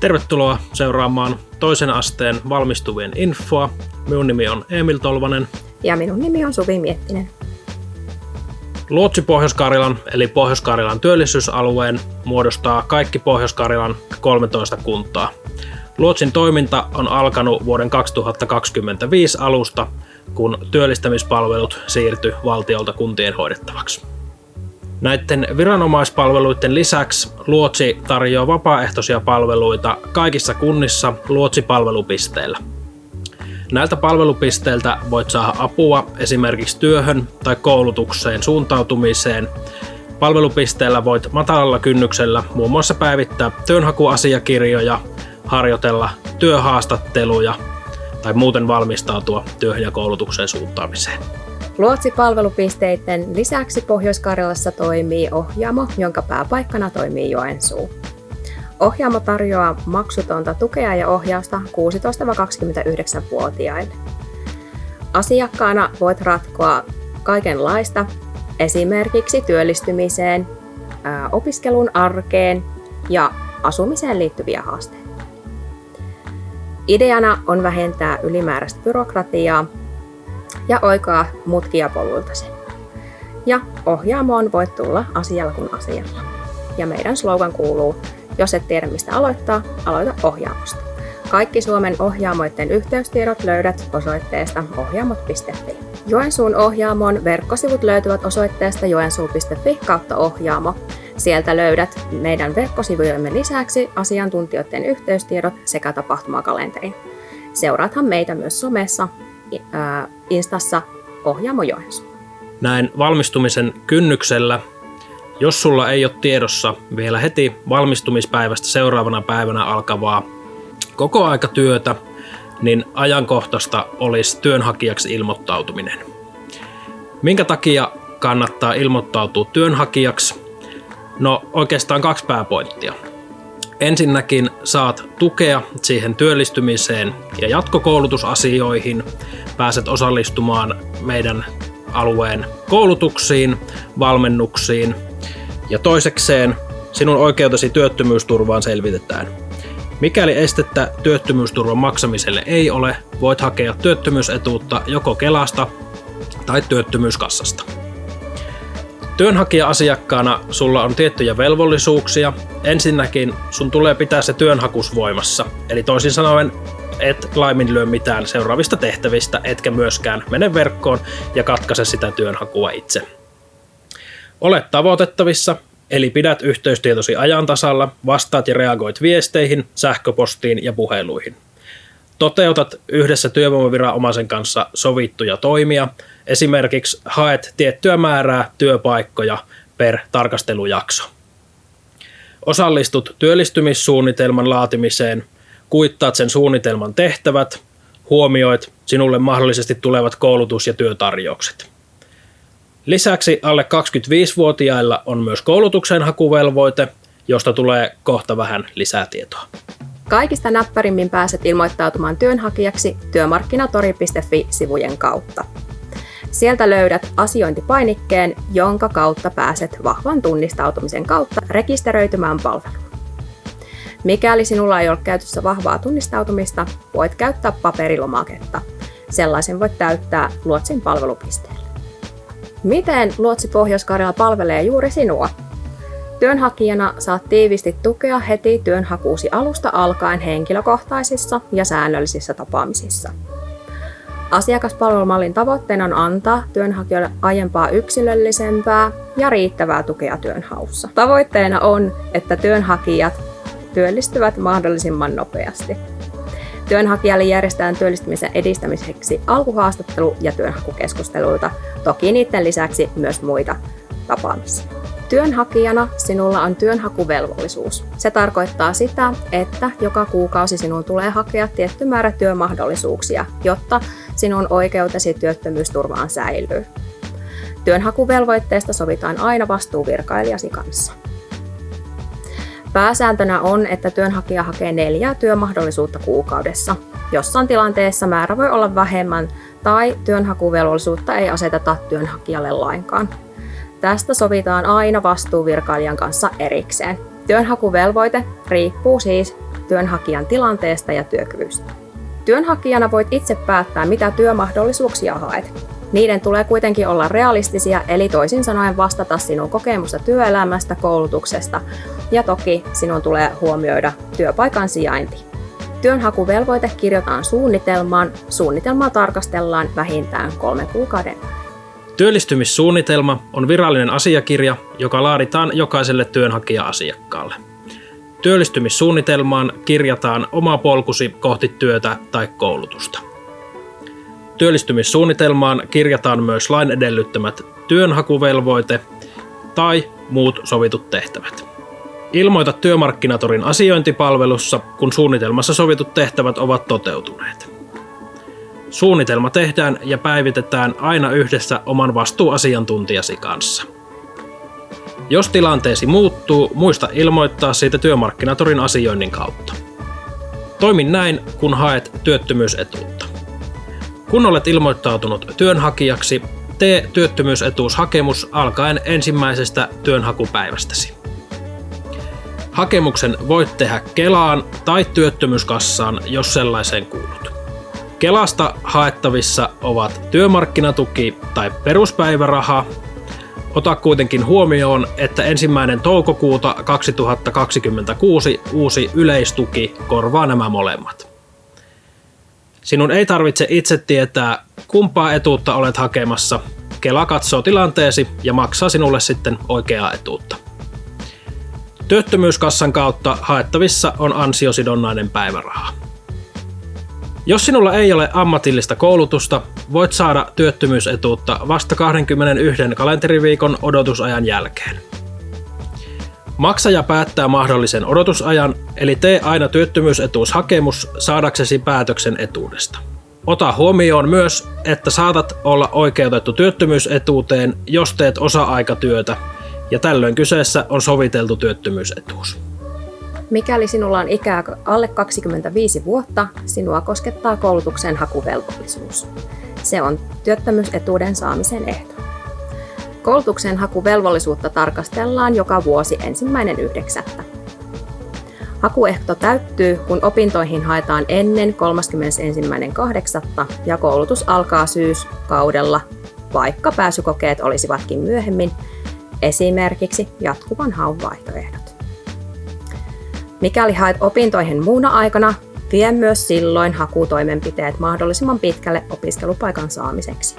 Tervetuloa seuraamaan toisen asteen valmistuvien infoa. Minun nimi on Emil Tolvanen. Ja minun nimi on Suvi Miettinen. Luotsi Pohjois-Karjalan eli Pohjois-Karjalan työllisyysalueen muodostaa kaikki Pohjois-Karjalan 13 kuntaa. Luotsin toiminta on alkanut vuoden 2025 alusta, kun työllistämispalvelut siirtyi valtiolta kuntien hoidettavaksi. Näiden viranomaispalveluiden lisäksi Luotsi tarjoaa vapaaehtoisia palveluita kaikissa kunnissa luotsipalvelupisteillä. Näiltä palvelupisteiltä voit saada apua esimerkiksi työhön tai koulutukseen suuntautumiseen. Palvelupisteellä voit matalalla kynnyksellä muun muassa päivittää työnhakuasiakirjoja, harjoitella työhaastatteluja tai muuten valmistautua työhön ja koulutukseen suuntaamiseen. Luotsi-palvelupisteiden lisäksi Pohjois-Karjalassa toimii Ohjaamo, jonka pääpaikkana toimii Joensuu. Ohjaamo tarjoaa maksutonta tukea ja ohjausta 16-29-vuotiaille. Asiakkaana voit ratkoa kaikenlaista, esimerkiksi työllistymiseen, opiskelun arkeen ja asumiseen liittyviä haasteita. Ideana on vähentää ylimääräistä byrokratiaa ja oikoa mutkia polultasi. Ja Ohjaamoon voit tulla asialla kuin asialla. Ja meidän slogan kuuluu: jos et tiedä mistä aloittaa, aloita Ohjaamosta. Kaikki Suomen ohjaamoiden yhteystiedot löydät osoitteesta ohjaamot.fi. Joensuun Ohjaamon verkkosivut löytyvät osoitteesta joensuu.fi/ohjaamo. Sieltä löydät meidän verkkosivujemme lisäksi asiantuntijoiden yhteystiedot sekä tapahtumakalenterin. Seuraathan meitä myös somessa, Instassa Ohjaamo Joensuu. Näin valmistumisen kynnyksellä, jos sulla ei ole tiedossa vielä heti valmistumispäivästä seuraavana päivänä alkavaa kokoaikatyötä, niin ajankohtaista olisi työnhakijaksi ilmoittautuminen. Minkä takia kannattaa ilmoittautua työnhakijaksi? No oikeastaan 2 pääpointtia. Ensinnäkin saat tukea siihen työllistymiseen ja jatkokoulutusasioihin. Pääset osallistumaan meidän alueen koulutuksiin, valmennuksiin. Ja toisekseen sinun oikeutesi työttömyysturvaan selvitetään. Mikäli estettä työttömyysturvan maksamiselle ei ole, voit hakea työttömyysetuutta joko Kelasta tai työttömyyskassasta. Työnhakija-asiakkaana sulla on tiettyjä velvollisuuksia. Ensinnäkin sun tulee pitää se työnhakus voimassa, eli toisin sanoen et laiminlyö mitään seuraavista tehtävistä, etkä myöskään mene verkkoon ja katkaise sitä työnhakua itse. Olet tavoitettavissa, eli pidät yhteystietosi ajan tasalla, vastaat ja reagoit viesteihin, sähköpostiin ja puheluihin. Toteutat yhdessä työvoimaviranomaisen kanssa sovittuja toimia, esimerkiksi haet tiettyä määrää työpaikkoja per tarkastelujakso. Osallistut työllistymissuunnitelman laatimiseen, kuittaat sen suunnitelman tehtävät, huomioit sinulle mahdollisesti tulevat koulutus- ja työtarjoukset. Lisäksi alle 25-vuotiailla on myös koulutukseen hakuvelvoite, josta tulee kohta vähän lisää tietoa. Kaikista näppärimmin pääset ilmoittautumaan työnhakijaksi työmarkkinatori.fi-sivujen kautta. Sieltä löydät asiointipainikkeen, jonka kautta pääset vahvan tunnistautumisen kautta rekisteröitymään palveluun. Mikäli sinulla ei ole käytössä vahvaa tunnistautumista, voit käyttää paperilomaketta. Sellaisen voit täyttää Luotsin palvelupisteellä. Miten Luotsi Pohjois-Karjala palvelee juuri sinua? Työnhakijana saat tiivisti tukea heti työnhakuusi alusta alkaen henkilökohtaisissa ja säännöllisissä tapaamisissa. Asiakaspalvelumallin tavoitteena on antaa työnhakijoille aiempaa yksilöllisempää ja riittävää tukea työnhaussa. Tavoitteena on, että työnhakijat työllistyvät mahdollisimman nopeasti. Työnhakijalle järjestetään työllistymisen edistämiseksi alkuhaastattelu- ja työnhakukeskusteluita, toki niiden lisäksi myös muita tapaamisia. Työnhakijana sinulla on työnhakuvelvollisuus. Se tarkoittaa sitä, että joka kuukausi sinun tulee hakea tietty määrä työmahdollisuuksia, jotta sinun oikeutesi työttömyysturvaan säilyy. Työnhakuvelvoitteesta sovitaan aina vastuuvirkailijasi kanssa. Pääsääntönä on, että työnhakija hakee 4 työmahdollisuutta kuukaudessa. Jossain tilanteessa määrä voi olla vähemmän tai työnhakuvelvollisuutta ei aseteta työnhakijalle lainkaan. Tästä sovitaan aina vastuuvirkailijan kanssa erikseen. Työnhakuvelvoite riippuu siis työnhakijan tilanteesta ja työkyvystä. Työnhakijana voit itse päättää, mitä työmahdollisuuksia haet. Niiden tulee kuitenkin olla realistisia, eli toisin sanoen vastata sinun kokemusta työelämästä, koulutuksesta ja toki sinun tulee huomioida työpaikan sijainti. Työnhakuvelvoite kirjataan suunnitelmaan. Suunnitelmaa tarkastellaan vähintään 3 kuukauden. Työllistymissuunnitelma on virallinen asiakirja, joka laaditaan jokaiselle työnhakija-asiakkaalle. Työllistymissuunnitelmaan kirjataan oma polkusi kohti työtä tai koulutusta. Työllistymissuunnitelmaan kirjataan myös lain edellyttämät työnhakuvelvoite tai muut sovitut tehtävät. Ilmoita työmarkkinatorin asiointipalvelussa, kun suunnitelmassa sovitut tehtävät ovat toteutuneet. Suunnitelma tehdään ja päivitetään aina yhdessä oman vastuuasiantuntijasi kanssa. Jos tilanteesi muuttuu, muista ilmoittaa siitä työmarkkinatorin asioinnin kautta. Toimi näin, kun haet työttömyysetuutta. Kun olet ilmoittautunut työnhakijaksi, tee työttömyysetuushakemus alkaen ensimmäisestä työnhakupäivästäsi. Hakemuksen voit tehdä Kelaan tai työttömyyskassaan, jos sellaiseen kuulut. Kelasta haettavissa ovat työmarkkinatuki tai peruspäiväraha. Ota kuitenkin huomioon, että 1. toukokuuta 2026 uusi yleistuki korvaa nämä molemmat. Sinun ei tarvitse itse tietää, kumpaa etuutta olet hakemassa. Kela katsoo tilanteesi ja maksaa sinulle sitten oikeaa etuutta. Työttömyyskassan kautta haettavissa on ansiosidonnainen päiväraha. Jos sinulla ei ole ammatillista koulutusta, voit saada työttömyysetuutta vasta 21 kalenteriviikon odotusajan jälkeen. Maksaja päättää mahdollisen odotusajan, eli tee aina työttömyysetuushakemus saadaksesi päätöksen etuudesta. Ota huomioon myös, että saatat olla oikeutettu työttömyysetuuteen, jos teet osa-aikatyötä, ja tällöin kyseessä on soviteltu työttömyysetuus. Mikäli sinulla on ikää alle 25 vuotta, sinua koskettaa koulutuksen hakuvelvollisuus. Se on työttömyysetuuden saamisen ehto. Koulutuksen hakuvelvollisuutta tarkastellaan joka vuosi 1.9. Hakuehto täyttyy, kun opintoihin haetaan ennen 31.8. ja koulutus alkaa syyskaudella, vaikka pääsykokeet olisivatkin myöhemmin, esimerkiksi jatkuvan haun vaihtoehdot. Mikäli haet opintoihin muuna aikana, vie myös silloin hakutoimenpiteet mahdollisimman pitkälle opiskelupaikan saamiseksi.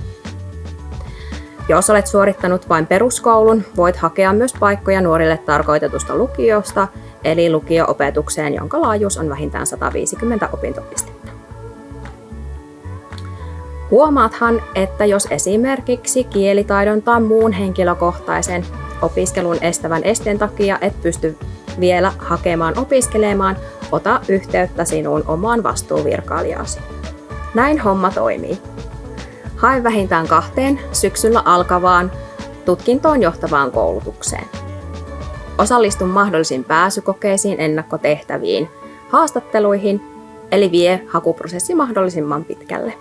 Jos olet suorittanut vain peruskoulun, voit hakea myös paikkoja nuorille tarkoitetusta lukiosta, eli lukio-opetukseen, jonka laajuus on vähintään 150 opintopistettä. Huomaathan, että jos esimerkiksi kielitaidon tai muun henkilökohtaisen opiskelun estävän esteen takia et pysty vielä hakemaan opiskelemaan, ota yhteyttä sinuun omaan vastuuvirkailijasi. Näin homma toimii. Hae vähintään 2 syksyllä alkavaan tutkintoon johtavaan koulutukseen. Osallistu mahdollisiin pääsykokeisiin, ennakkotehtäviin, haastatteluihin, eli vie hakuprosessi mahdollisimman pitkälle.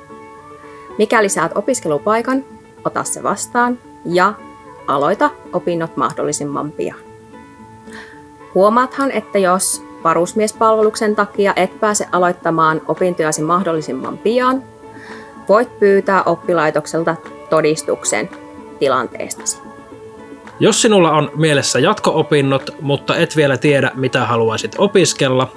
Mikäli saat opiskelupaikan, ota se vastaan ja aloita opinnot mahdollisimman pian. Huomaathan, että jos varusmiespalveluksen takia et pääse aloittamaan opintojasi mahdollisimman pian, voit pyytää oppilaitokselta todistuksen tilanteestasi. Jos sinulla on mielessä jatko-opinnot, mutta et vielä tiedä mitä haluaisit opiskella,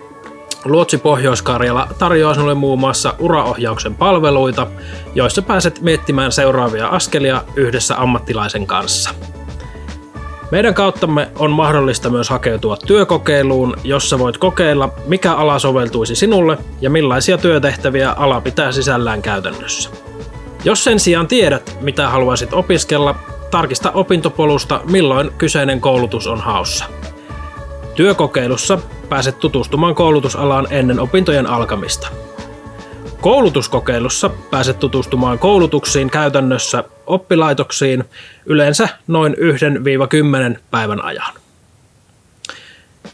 Luotsi Pohjois-Karjala tarjoaa sinulle muun muassa uraohjauksen palveluita, joissa pääset miettimään seuraavia askelia yhdessä ammattilaisen kanssa. Meidän kauttamme on mahdollista myös hakeutua työkokeiluun, jossa voit kokeilla, mikä ala soveltuisi sinulle ja millaisia työtehtäviä ala pitää sisällään käytännössä. Jos sen sijaan tiedät, mitä haluaisit opiskella, tarkista opintopolusta, milloin kyseinen koulutus on haussa. Työkokeilussa pääset tutustumaan koulutusalaan ennen opintojen alkamista. Koulutuskokeilussa pääset tutustumaan koulutuksiin käytännössä oppilaitoksiin yleensä noin 1-10 päivän ajan.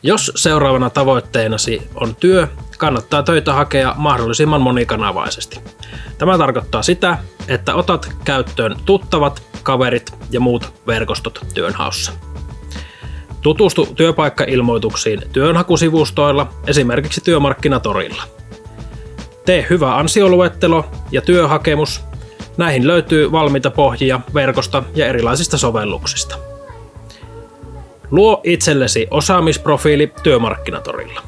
Jos seuraavana tavoitteenasi on työ, kannattaa töitä hakea mahdollisimman monikanavaisesti. Tämä tarkoittaa sitä, että otat käyttöön tuttavat, kaverit ja muut verkostot työnhaussa. Tutustu työpaikkailmoituksiin työnhakusivustoilla, esimerkiksi Työmarkkinatorilla. Tee hyvä ansioluettelo ja työhakemus. Näihin löytyy valmiita pohjia verkosta ja erilaisista sovelluksista. Luo itsellesi osaamisprofiili Työmarkkinatorilla.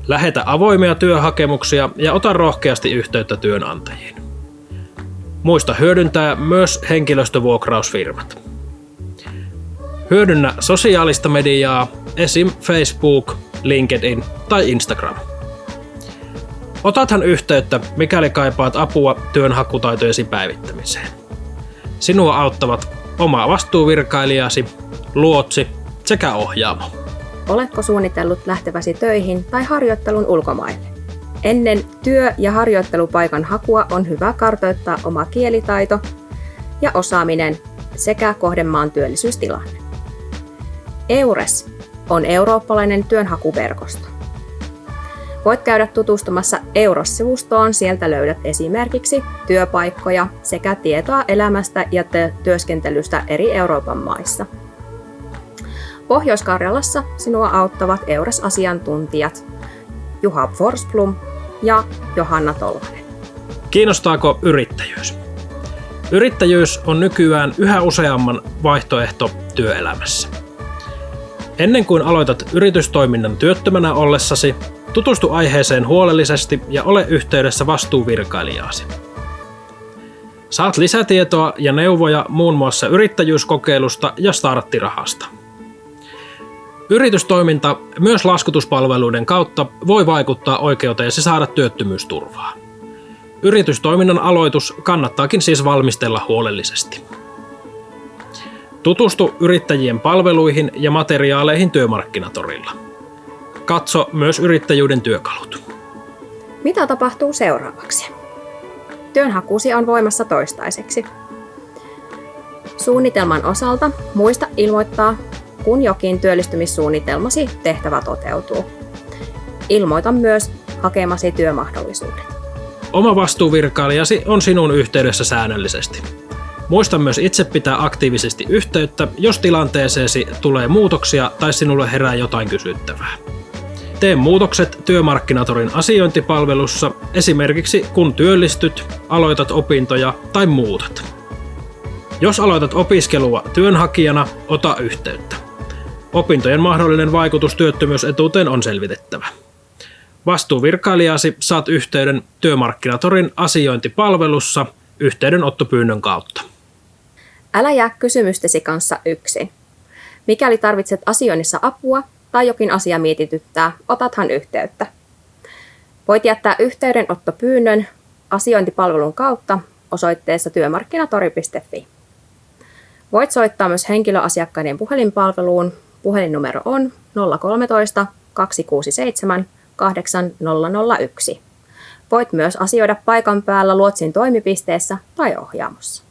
Lähetä avoimia työhakemuksia ja ota rohkeasti yhteyttä työnantajiin. Muista hyödyntää myös henkilöstövuokrausfirmat. Hyödynnä sosiaalista mediaa, esim. Facebook, LinkedIn tai Instagram. Otathan yhteyttä, mikäli kaipaat apua työnhakutaitojesi päivittämiseen. Sinua auttavat oma vastuuvirkailijasi, luotsi sekä ohjaamo. Oletko suunnitellut lähteväsi töihin tai harjoittelun ulkomaille? Ennen työ- ja harjoittelupaikan hakua on hyvä kartoittaa oma kielitaito ja osaaminen sekä kohdemaan työllisyystilanne. EURES on eurooppalainen työnhakuverkosto. Voit käydä tutustumassa EURES-sivustoon, sieltä löydät esimerkiksi työpaikkoja sekä tietoa elämästä ja työskentelystä eri Euroopan maissa. Pohjois-Karjalassa sinua auttavat EURES-asiantuntijat Juha Forsblom ja Johanna Tolvanen. Kiinnostaako yrittäjyys? Yrittäjyys on nykyään yhä useamman vaihtoehto työelämässä. Ennen kuin aloitat yritystoiminnan työttömänä ollessasi, tutustu aiheeseen huolellisesti ja ole yhteydessä vastuuvirkailijaasi. Saat lisätietoa ja neuvoja muun muassa yrittäjyyskokeilusta ja starttirahasta. Yritystoiminta myös laskutuspalveluiden kautta voi vaikuttaa oikeuteesi saada työttömyysturvaa. Yritystoiminnan aloitus kannattaakin siis valmistella huolellisesti. Tutustu yrittäjien palveluihin ja materiaaleihin Työmarkkinatorilla. Katso myös yrittäjyyden työkalut. Mitä tapahtuu seuraavaksi? Työnhakusi on voimassa toistaiseksi. Suunnitelman osalta muista ilmoittaa, kun jokin työllistymissuunnitelmasi tehtävä toteutuu. Ilmoita myös hakemasi työmahdollisuudet. Oma vastuuvirkailijasi on sinun yhteydessä säännöllisesti. Muista myös itse pitää aktiivisesti yhteyttä, jos tilanteeseesi tulee muutoksia tai sinulle herää jotain kysyttävää. Tee muutokset Työmarkkinatorin asiointipalvelussa, esimerkiksi kun työllistyt, aloitat opintoja tai muutat. Jos aloitat opiskelua työnhakijana, ota yhteyttä. Opintojen mahdollinen vaikutus työttömyysetuuteen on selvitettävä. Vastuuvirkailijasi saat yhteyden Työmarkkinatorin asiointipalvelussa yhteydenottopyynnön kautta. Älä jää kysymystesi kanssa yksin. Mikäli tarvitset asioinnissa apua tai jokin asia mietityttää, otathan yhteyttä. Voit jättää yhteydenottopyynnön asiointipalvelun kautta osoitteessa työmarkkinatori.fi. Voit soittaa myös henkilöasiakkaiden puhelinpalveluun. Puhelinnumero on 013 267 8001. Voit myös asioida paikan päällä luotsin toimipisteessä tai ohjaamossa.